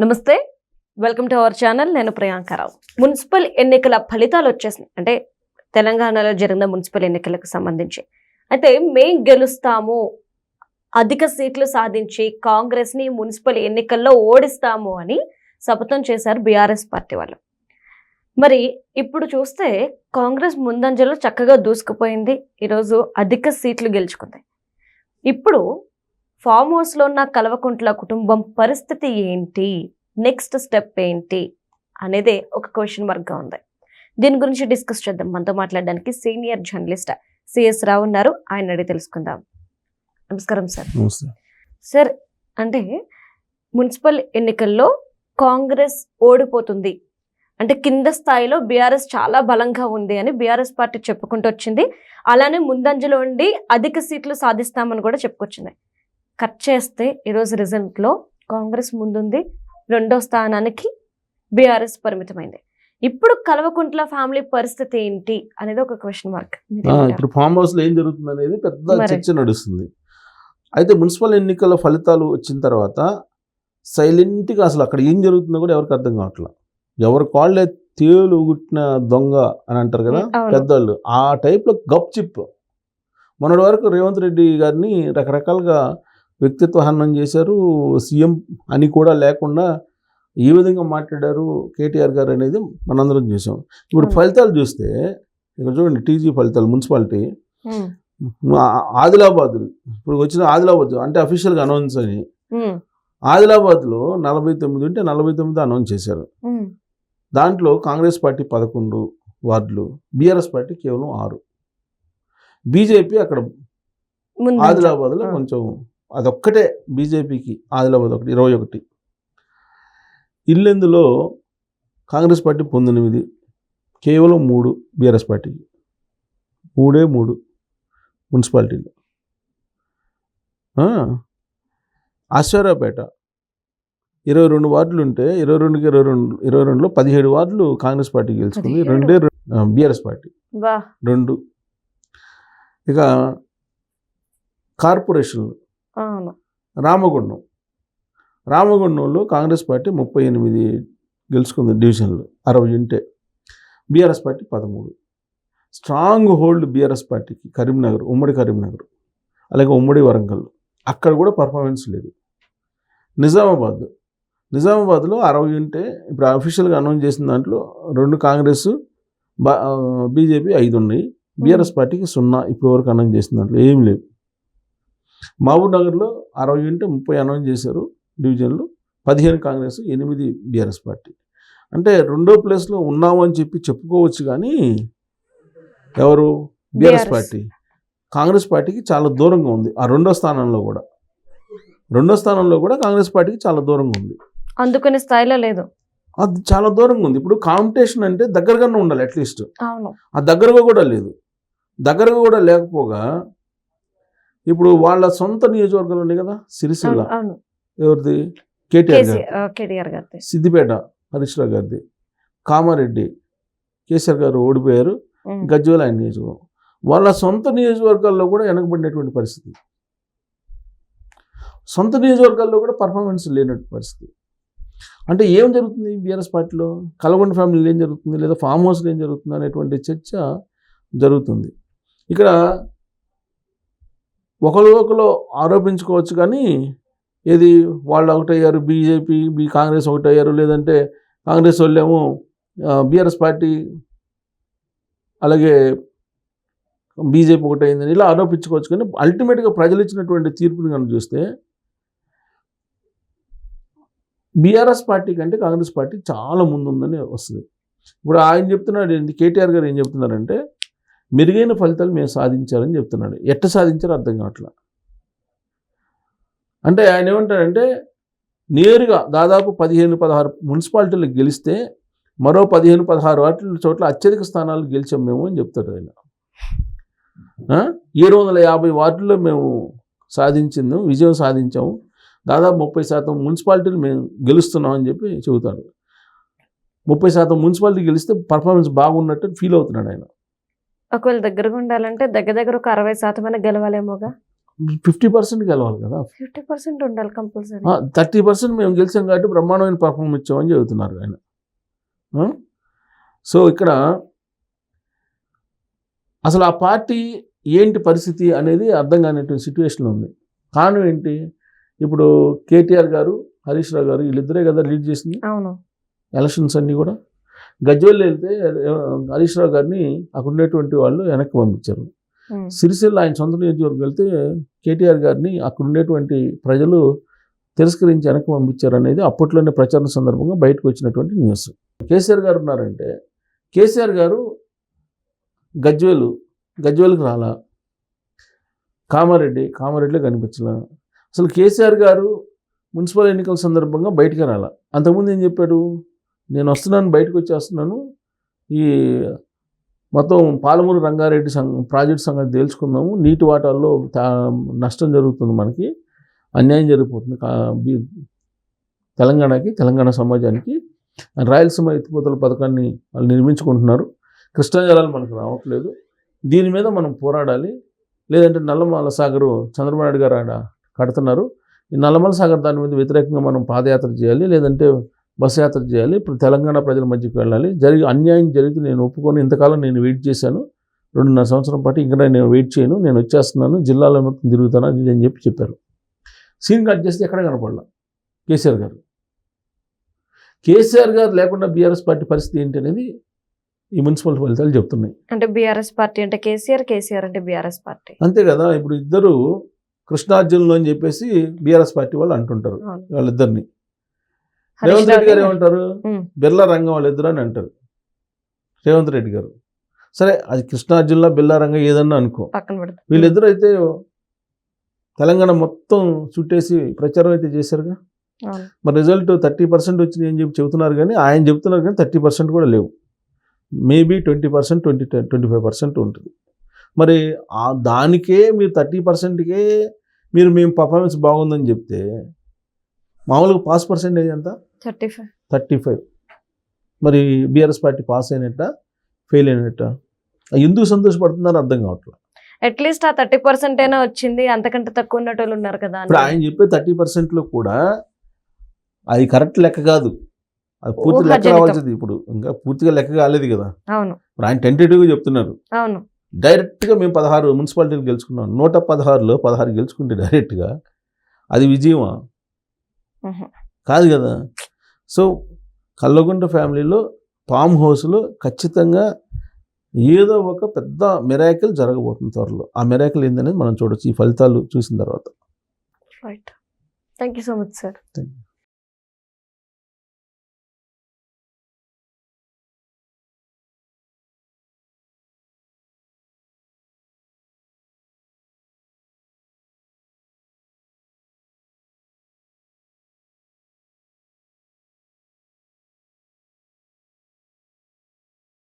నమస్తే, welcome to our channel. నేను Priyanka Rao. Municipal ఎన్నికల ఫలితాలు వచ్చేసినాయి. అంటే తెలంగాణలో జరిగిన మున్సిపల్ ఎన్నికలకు సంబంధించి అయితే మేం గెలుస్తాము, అధిక సీట్లు సాధించి కాంగ్రెస్ ని మున్సిపల్ ఎన్నికల్లో ఓడిస్తాము అని శపథం చేశారు బీఆర్ఎస్ పార్టీ వాళ్ళు. మరి ఇప్పుడు చూస్తే కాంగ్రెస్ ముందంజలో చక్కగా దూసుకుపోయింది. ఈరోజు అధిక సీట్లు గెలుచుకుంది. ఇప్పుడు ఫామ్ హౌస్ లో ఉన్న కల్వకుంట్ల కుటుంబం పరిస్థితి ఏంటి, నెక్స్ట్ స్టెప్ ఏంటి అనేదే ఒక క్వశ్చన్ మార్క్ గా ఉంది. దీని గురించి డిస్కస్ చేద్దాం. మనతో మాట్లాడడానికి సీనియర్ జర్నలిస్ట్ సిఎస్ రావు ఉన్నారు. ఆయన అడిగి తెలుసుకుందాం. నమస్కారం సార్. సార్, అంటే మున్సిపల్ ఎన్నికల్లో కాంగ్రెస్ ఓడిపోతుంది అంటే కింద స్థాయిలో బీఆర్ఎస్ చాలా బలంగా ఉంది అని బీఆర్ఎస్ పార్టీ చెప్పుకుంటూ వచ్చింది. అలానే ముందంజలో ఉండి అధిక సీట్లు సాధిస్తామని కూడా చెప్పుకొచ్చింది. కట్ చేస్తే ఈరోజు రిజల్ట్లో కాంగ్రెస్ ముందుంది, 2వ స్థానానికి బీఆర్ఎస్ పరిమితమైంది. ఇప్పుడు కల్వకుంట్ల ఫ్యామిలీ పరిస్థితి ఏంటి అనేది ఒక క్వశ్చన్ మార్క్. ఇప్పుడు ఫామ్ హౌస్ లో ఏం జరుగుతుంది అనేది పెద్ద చర్చ నడుస్తుంది. అయితే మున్సిపల్ ఎన్నికల ఫలితాలు వచ్చిన తర్వాత సైలెంట్గా అసలు అక్కడ ఏం జరుగుతుందో కూడా ఎవరికి అర్థం కావట్లేదు. ఎవరి కాళ్ళే తేలు గుట్టిన దొంగ అని అంటారు కదా పెద్దవాళ్ళు, ఆ టైప్లో గప్ చిప్. మొన్నటి వరకు రేవంత్ రెడ్డి గారిని రకరకాలుగా వ్యక్తిత్వ హననం చేశారు. సీఎం అని కూడా లేకుండా ఈ విధంగా మాట్లాడారు కేటీఆర్ గారు అనేది మనందరం చూసాం. ఇప్పుడు ఫలితాలు చూస్తే ఇక్కడ చూడండి, టీజీ ఫలితాలు మున్సిపాలిటీ ఆదిలాబాద్, ఇప్పుడు వచ్చిన ఆదిలాబాద్ అంటే అఫీషియల్గా అనౌన్స్ అని ఆదిలాబాద్లో 49 ఉంటే 49 అనౌన్స్ చేశారు. దాంట్లో కాంగ్రెస్ పార్టీ 11 వార్డులు, బీఆర్ఎస్ పార్టీ కేవలం 6. బీజేపీ అక్కడ ఆదిలాబాద్లో కొంచెం అదొక్కటే బీజేపీకి, ఆదిలాబాద్ ఒకటి 21. ఇల్లెందులో కాంగ్రెస్ పార్టీ 19, కేవలం 3 బీఆర్ఎస్ పార్టీకి. 3 మున్సిపాలిటీలు. అశ్వారావుపేట 22 వార్డులు ఉంటే 22లో 17 వార్డులు కాంగ్రెస్ పార్టీ గెలుచుకుంది, 2 బీఆర్ఎస్ పార్టీ 2. ఇక కార్పొరేషన్లు రామగుండంలో కాంగ్రెస్ పార్టీ 38 గెలుచుకుంది డివిజన్లు, 60 ఉంటే BRS party 13. Strong hold BRS పార్టీకి కరీంనగర్, ఉమ్మడి కరీంనగర్, అలాగే ఉమ్మడి వరంగల్, అక్కడ కూడా పర్ఫార్మెన్స్ లేదు. నిజామాబాద్లో 60 ఉంటే ఇప్పుడు అఫీషియల్గా అనౌన్స్ చేసిన దాంట్లో 2 కాంగ్రెస్, బీజేపీ 5 ఉన్నాయి, బీఆర్ఎస్ పార్టీకి 0 ఇప్పుడు వరకు అనౌన్స్ చేసిన దాంట్లో ఏం లేవు. మహబూబ్ నగర్లో 60 ఉంటే 30 అనౌన్స్ చేశారు డివిజన్లు, 15 కాంగ్రెస్, 8 బీఆర్ఎస్ పార్టీ. అంటే 2వ ప్లేస్లో ఉన్నాము అని చెప్పుకోవచ్చు, కానీ ఎవరు బీఆర్ఎస్ పార్టీ కాంగ్రెస్ పార్టీకి చాలా దూరంగా ఉంది. ఆ 2వ స్థానంలో కూడా కాంగ్రెస్ పార్టీకి చాలా దూరంగా ఉంది, అందుకునే స్థాయిలో లేదు, అది చాలా దూరంగా ఉంది. ఇప్పుడు కాంపిటీషన్ అంటే దగ్గరగానే ఉండాలి అట్లీస్ట్, ఆ దగ్గరగా కూడా లేదు. దగ్గరగా కూడా లేకపోగా ఇప్పుడు వాళ్ళ సొంత నియోజకవర్గాలు ఉన్నాయి కదా, సిరిసిల్ల ఎవరిది, కేటీఆర్ గారిది, సిద్దిపేట హరీష్ రావు గారిది, కామారెడ్డి కేసీఆర్ గారు ఓడిపోయారు, గజ్వేల్ ఆయన నియోజకవర్గం. వాళ్ళ సొంత నియోజకవర్గాల్లో కూడా వెనకబడినటువంటి పరిస్థితి, సొంత నియోజకవర్గాల్లో కూడా పర్ఫార్మెన్స్ లేనటువంటి పరిస్థితి. అంటే ఏం జరుగుతుంది బీఆర్ఎస్ పార్టీలో, కల్వకుంట్ల ఫ్యామిలీలో ఏం జరుగుతుంది, లేదా ఫామ్ హౌస్లో ఏం జరుగుతుంది అనేటువంటి చర్చ జరుగుతుంది. ఇక్కడ ఒకరు ఆరోపించుకోవచ్చు, కానీ ఏది వాళ్ళు ఒకటయ్యారు, బీజేపీ కాంగ్రెస్ ఒకటయ్యారు, లేదంటే కాంగ్రెస్ వాళ్ళేమో బీఆర్ఎస్ పార్టీ అలాగే బీజేపీ ఒకటైందని ఇలా ఆరోపించుకోవచ్చు. కానీ అల్టిమేట్గా ప్రజలు ఇచ్చినటువంటి తీర్పుని కనుక చూస్తే బీఆర్ఎస్ పార్టీ కంటే కాంగ్రెస్ పార్టీ చాలా ముందుందని వస్తుంది. ఇప్పుడు ఆయన చెప్తున్నాడు ఏంటి, కేటీఆర్ గారు ఏం చెప్తున్నారంటే మెరుగైన ఫలితాలు మేము సాధించారని చెప్తున్నాడు. ఎట్ట సాధించారో అర్థం కావట్లేదు. అంటే ఆయన ఏమంటాడంటే నేరుగా దాదాపు 15-16 మున్సిపాలిటీలకు గెలిస్తే మరో 15-16 వాటి చోట్ల అత్యధిక స్థానాలు గెలిచాం మేము అని చెప్తాడు ఆయన. 750 వార్డుల్లో మేము విజయం సాధించాము, దాదాపు 30% మున్సిపాలిటీలు మేము గెలుస్తున్నాం అని చెప్పి చెబుతాడు. 30% మున్సిపాలిటీ గెలిస్తే పర్ఫార్మెన్స్ బాగున్నట్టు ఫీల్ అవుతున్నాడు ఆయన. ఒకవేళ దగ్గరగా ఉండాలంటే దగ్గర ఒక 60% గెలవాలేమోగా. 50% గెలవాలి కదా. 50% ఉండాలి కంపల్సరీ. 30% మేము గెలిచాం కాబట్టి బ్రహ్మాండమైన పర్ఫార్మెన్స్ ఇచ్చామని చెబుతున్నారు ఆయన. సో ఇక్కడ అసలు ఆ పార్టీ ఏంటి పరిస్థితి అనేది అర్థం కానిటువంటి సిచ్యువేషన్ ఉంది. కారణం ఏంటి, ఇప్పుడు కేటీఆర్ గారు, హరీష్ రావు గారు వీళ్ళిద్దరే కదా లీడ్ చేసింది అవును ఎలక్షన్స్ అన్నీ కూడా. గజ్వేల్లో వెళ్తే హరీష్ రావు గారిని అక్కడ ఉండేటువంటి వాళ్ళు వెనక్కి పంపించారు. సిరిసిల్ల ఆయన సొంత నియోజకవర్గం వెళ్తే కేటీఆర్ గారిని అక్కడ ఉండేటువంటి ప్రజలు తిరస్కరించి వెనక్కి పంపించారు అనేది అప్పట్లోనే ప్రచారం సందర్భంగా బయటకు వచ్చినటువంటి న్యూస్. కేసీఆర్ గారు ఉన్నారంటే కేసీఆర్ గారు గజ్వేల్కి రాలా, కామారెడ్డిలో కనిపించలా. అసలు కేసీఆర్ గారు మున్సిపల్ ఎన్నికల సందర్భంగా బయటకు రాలా. అంతకుముందు ఏం చెప్పాడు, నేను వస్తున్నాను, బయటకు వచ్చేస్తున్నాను, ఈ మొత్తం పాలమూరు రంగారెడ్డి ప్రాజెక్టు సంగతి తేల్చుకుందాము, నీటి వాటాల్లో నష్టం జరుగుతుంది, మనకి అన్యాయం జరిగిపోతుంది తెలంగాణ సమాజానికి, రాయలసీమ ఎత్తిపోతల పథకాన్ని వాళ్ళు నిర్మించుకుంటున్నారు, కృష్ణా జలాలు మనకు రావట్లేదు, దీని మీద మనం పోరాడాలి, లేదంటే నల్లమల సాగరు చంద్రబాబు నాయుడు గారు ఆడ కడుతున్నారు, ఈ నల్లమల సాగర్ దాని మీద వ్యతిరేకంగా మనం పాదయాత్ర చేయాలి, లేదంటే బస్సు యాత్ర చేయాలి, ఇప్పుడు తెలంగాణ ప్రజల మధ్యకి వెళ్ళాలి, అన్యాయం జరిగితే నేను ఒప్పుకొని ఇంతకాలం నేను వెయిట్ చేశాను 2.5 సంవత్సరం పాటు, ఇంకా నేను వెయిట్ చేయను, నేను వచ్చేస్తున్నాను, జిల్లాలో మొత్తం తిరుగుతాను అది అని చెప్పారు. సీన్ కట్ చేస్తే ఎక్కడ కనపడలా కేసీఆర్ గారు లేకుండా బీఆర్ఎస్ పార్టీ పరిస్థితి ఏంటి అనేది ఈ మున్సిపల్ ఫలితాలు చెప్తున్నాయి. అంటే బీఆర్ఎస్ పార్టీ అంటే కేసీఆర్ అంటే బీఆర్ఎస్ పార్టీ అంతే కదా. ఇప్పుడు ఇద్దరు కృష్ణార్జునులు అని చెప్పేసి బీఆర్ఎస్ పార్టీ వాళ్ళు అంటుంటారు వాళ్ళిద్దరిని. రేవంత్ రెడ్డి గారు ఏమంటారు, బిర్లా రంగం వాళ్ళిద్దరు అని అంటారు రేవంత్ రెడ్డి గారు. సరే అది కృష్ణార్జునుల బిర్లా రంగం ఏదన్నా అనుకో, వీళ్ళిద్దరు అయితే తెలంగాణ మొత్తం చుట్టేసి ప్రచారం అయితే చేశారుగా. మరి రిజల్ట్ 30% వచ్చింది అని చెబుతున్నారు, కానీ ఆయన చెబుతున్నారు కానీ 30% కూడా లేవు, మేబీ 20%, 25% ఉంటుంది. మరి దానికే మీరు 30%కే మేము పర్ఫార్మెన్స్ బాగుందని చెప్తే మామూలుగా పాస్ పర్సెంటేజ్ ఎంత, 35. మరి బీఆర్ఎస్ పార్టీ పాస్ అయినట్ట ఫెయిల్ అయినట్ట, ఎందుకు సంతోషపడుతున్నారో అర్థం కావట్లేదు. అట్లీస్ట్ ఆ 30% అయినా వచ్చింది, అంతకంటే తక్కువ ఉన్న వాళ్ళు ఉన్నారు కదా. ఇప్పుడు ఆయన చెప్పే 30%లో కూడా అది కరెక్ట్ లెక్క కాదు, అది పూర్తి లెక్క రావాల్సింది. ఇప్పుడు ఇంకా పూర్తిగా లెక్క కాలేదు కదా. అవును, ఆయన టెంటేటివ్గా చెప్తున్నారు. అవును, డైరెక్ట్గా మేము 16 మున్సిపాలిటీలు గెలుచుకున్నాం, 116లో 16 గెలుచుకుంటే డైరెక్ట్గా అది విజయమా? కాదు కదా. సో కల్లగొండ ఫ్యామిలీలో ఫామ్ హౌస్లో ఖచ్చితంగా ఏదో ఒక పెద్ద మిరాకిల్ జరగబోతుంది త్వరలో. ఆ మిరాకిల్ ఏందనేది మనం చూడొచ్చు ఈ ఫలితాలు చూసిన తర్వాత. Right. Thank you so much sir.